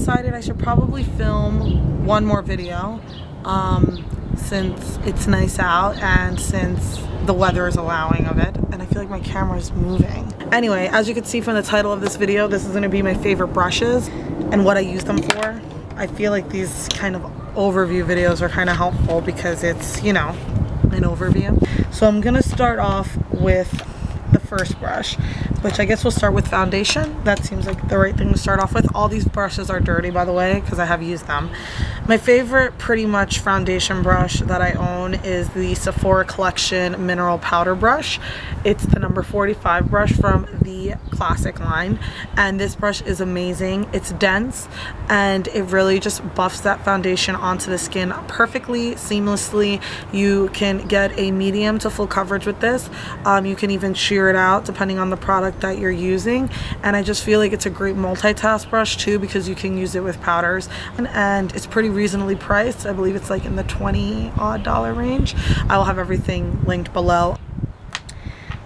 decided I should probably film one more video since it's nice out and since the weather is allowing of it, and I feel like my camera is moving. Anyway, as you can see from the title of this video, this is going to be my favorite brushes and what I use them for. I feel like these kind of overview videos are kind of helpful because it's, you know, an overview. So I'm gonna start off with the first brush, which I guess we'll start with foundation. That seems like the right thing to start off with. All these brushes are dirty, by the way, because I have used them. My favorite pretty much foundation brush that I own is the Sephora Collection Mineral Powder Brush. It's the number 45 brush from the classic line, and this brush is amazing. It's dense and it really just buffs that foundation onto the skin perfectly, seamlessly. You can get a medium to full coverage with this. You can even shear it out depending on the product that you're using, and I just feel like it's a great multitask brush too because you can use it with powders, and it's pretty reasonably priced. I believe it's like in the $20-odd range. I will have everything linked below.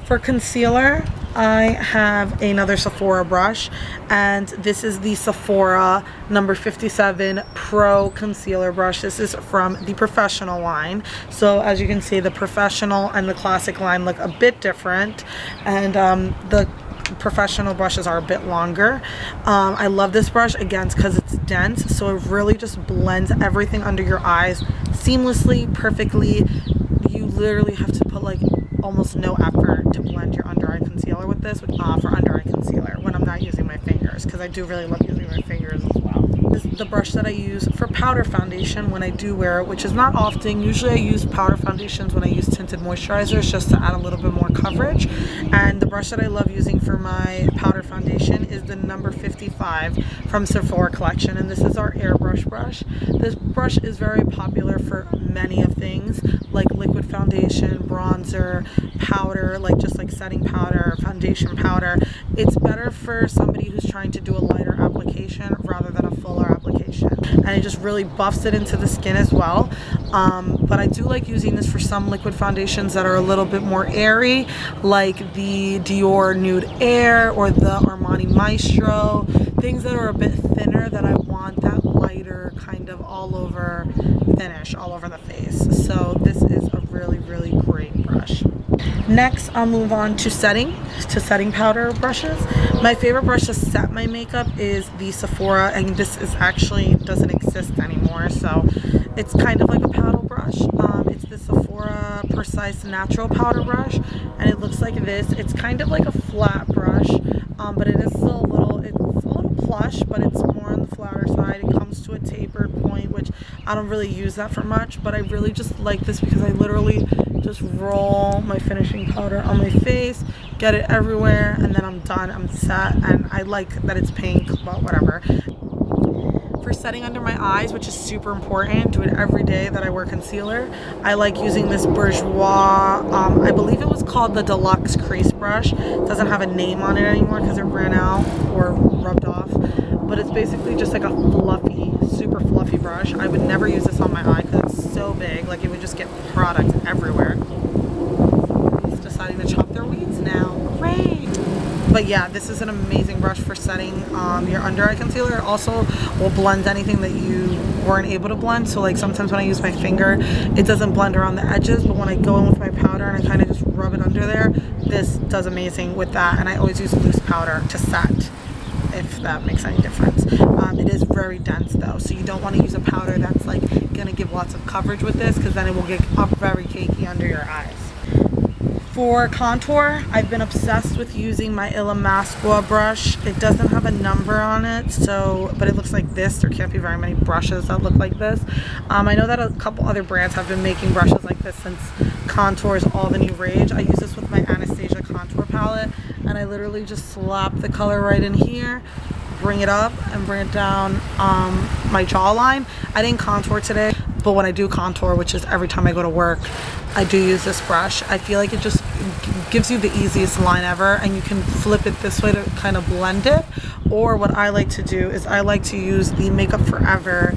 For concealer, I have another Sephora brush, and this is the Sephora number 57 Pro Concealer Brush. This is from the Professional line. So as you can see, the Professional and the Classic line look a bit different, and the Professional brushes are a bit longer. I love this brush again because it's dense, so it really just blends everything under your eyes seamlessly, perfectly. You literally have to put like almost no effort to blend your under eye concealer with this, for under eye concealer when I'm not using my fingers, because I do really love using my fingers as well. This is the brush that I use for powder foundation when I do wear it, which is not often. Usually I use powder foundations when I use tinted moisturizers just to add a little bit more coverage, and the brush that I love using for my powder foundation is the number 55 from Sephora Collection, and this is our Airbrush Brush. This brush is very popular for many of things like liquid foundation, bronzer, powder, like just like setting powder, foundation powder. It's better for somebody who's trying to do a lighter application rather than a fuller application, and it just really buffs it into the skin as well. But I do like using this for some liquid foundations that are a little bit more airy, like the Dior Nude Air or the Armani Maestro, things that are a bit thinner that I want that lighter kind of all over finish all over the face. So this is a really great brush. Next, I'll move on to setting powder brushes. My favorite brush to set my makeup is the Sephora, and this is actually doesn't exist anymore, so it's kind of like a powder brush. It's the Sephora Precise Natural Powder Brush, and it looks like this. It's kind of like a flat brush, but it is still it's a little plush, but it's more on the flatter side. It comes to a tapered point, which I don't really use that for much, but I really just like this because I literally just roll my finishing powder on my face, get it everywhere, and then I'm done, I'm set. And I like that it's pink, but whatever. For setting under my eyes, which is super important, do it every day that I wear concealer, I like using this Bourjois, I believe it was called the Deluxe Crease Brush. It doesn't have a name on it anymore because it ran out or rubbed off, but it's basically just like a fluffy, super fluffy brush. I would never use this on my eye because it's so big, like it would just get product everywhere. It's deciding to chop their weeds now. Great! But yeah, this is an amazing brush for setting your under eye concealer. It also will blend anything that you weren't able to blend. So like sometimes when I use my finger, it doesn't blend around the edges, but when I go in with my powder and I kind of just rub it under there, this does amazing with that. And I always use loose powder to set, if that makes any difference. It is very dense though, so you don't want to use a powder that's like gonna give lots of coverage with this, because then it will get up very cakey under your eyes. For contour, I've been obsessed with using my Illamasqua brush. It doesn't have a number on it, but it looks like this. There can't be very many brushes that look like this. I know that a couple other brands have been making brushes like this since contour is all the new rage. I use this with my Anastasia contour palette, and I literally just slap the color right in here, bring it up, and bring it down my jawline. I didn't contour today, but when I do contour, which is every time I go to work, I do use this brush. I feel like it just gives you the easiest line ever, and you can flip it this way to kind of blend it. Or what I like to do is I like to use the Makeup Forever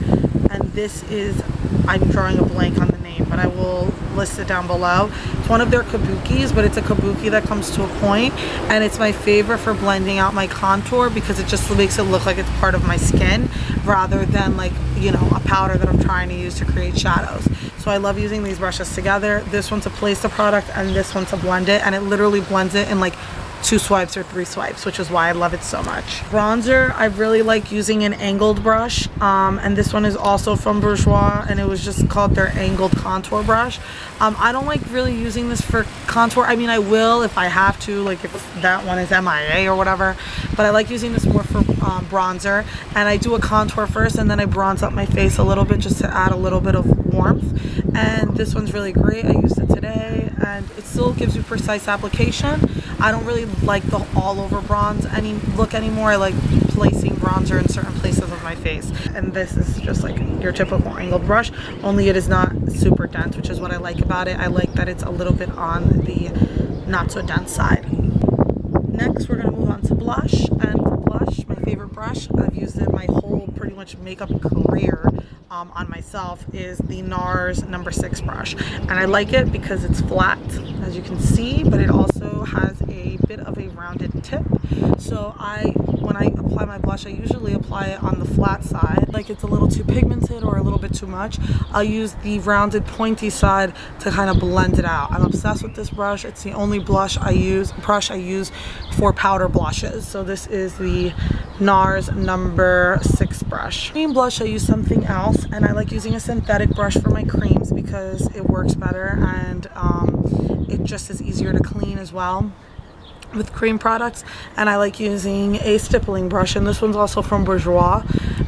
And this is, I'm drawing a blank on the name, but I will list it down below. It's one of their kabukis, but it's a kabuki that comes to a point, and it's my favorite for blending out my contour because it just makes it look like it's part of my skin rather than like, you know, a powder that I'm trying to use to create shadows. So I love using these brushes together. This one to place the product and this one to blend it, and it literally blends it in like 2 swipes or 3 swipes, which is why I love it so much. Bronzer, I really like using an angled brush, and this one is also from Bourjois, and it was just called their angled contour brush. I don't like really using this for contour. I mean, I will if I have to, like if that one is MIA or whatever, but I like using this more for bronzer, and I do a contour first and then I bronze up my face a little bit just to add a little bit of warmth. And this one's really great. I used it today and it still gives you precise application. I don't really like the all over bronze look anymore. I like placing bronzer in certain places of my face, and this is just like your typical angled brush, only it is not super dense, which is what I like about it. I like that it's a little bit on the not so dense side. Next we're going to move on to blush, and for blush, my favorite brush, I've used it my whole pretty much makeup career on myself, is the NARS No. 6 brush, and I like it because it's flat, as you can see, but it also has a bit of a rounded tip. So when I apply my blush, I usually apply it on the flat side. Like it's a little too pigmented or a little bit too much, I'll use the rounded pointy side to kind of blend it out. I'm obsessed with this brush. It's the only brush I use for powder blushes. So this is the NARS No. 6 brush. Cream blush, I use something else, and I like using a synthetic brush for my creams because it works better, and it just is easier to clean as well with cream products. And I like using a stippling brush, and this one's also from Bourjois,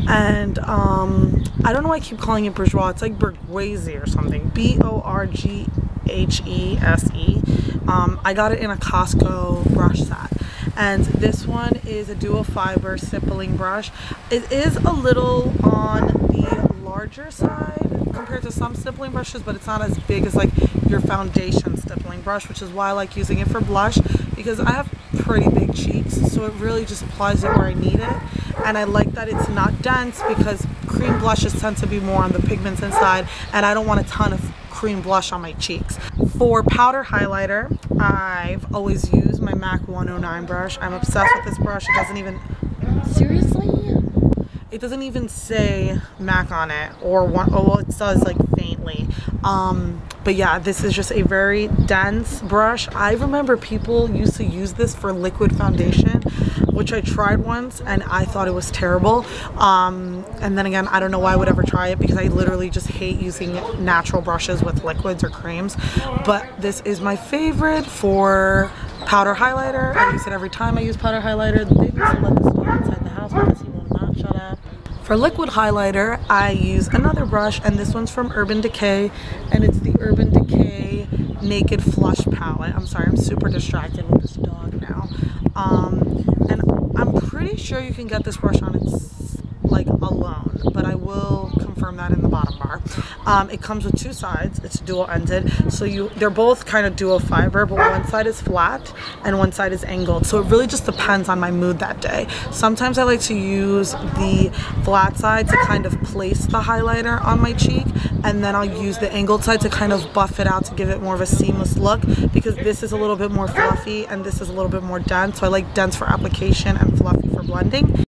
and I don't know why I keep calling it Bourjois. It's like BORGHESE or something, BORGHESE. I got it in a Costco brush set, and this one is a dual fiber stippling brush. It is a little on the larger side compared to some stippling brushes, but it's not as big as like your foundation stippling brush, which is why I like using it for blush, because I have pretty big cheeks, so it really just applies it where I need it. And I like that it's not dense because cream blushes tend to be more on the pigments inside, and I don't want a ton of cream blush on my cheeks. For powder highlighter, I've always used my MAC 109 brush. I'm obsessed with this brush. It doesn't even, seriously? It doesn't even say MAC on it, or well, it does like faintly. But yeah, this is just a very dense brush. I remember people used to use this for liquid foundation, which I tried once and I thought it was terrible. And then again, I don't know why I would ever try it because I literally just hate using natural brushes with liquids or creams. But this is my favorite for powder highlighter. I use it every time I use powder highlighter. The baby's let this dog inside the house because he will not shut up. For liquid highlighter, I use another brush, and this one's from Urban Decay, and it's the Urban Decay Naked Flush palette. I'm sorry, I'm super distracted with this dog now. And I'm pretty sure you can get this brush on its like alone, but I will confirm that in the bottom bar. It comes with 2 sides. It's dual ended, so they're both kind of dual fiber, but one side is flat and one side is angled, so it really just depends on my mood that day. Sometimes I like to use the flat side to kind of place the highlighter on my cheek, and then I'll use the angled side to kind of buff it out to give it more of a seamless look, because this is a little bit more fluffy and this is a little bit more dense. So I like dense for application and fluffy for blending.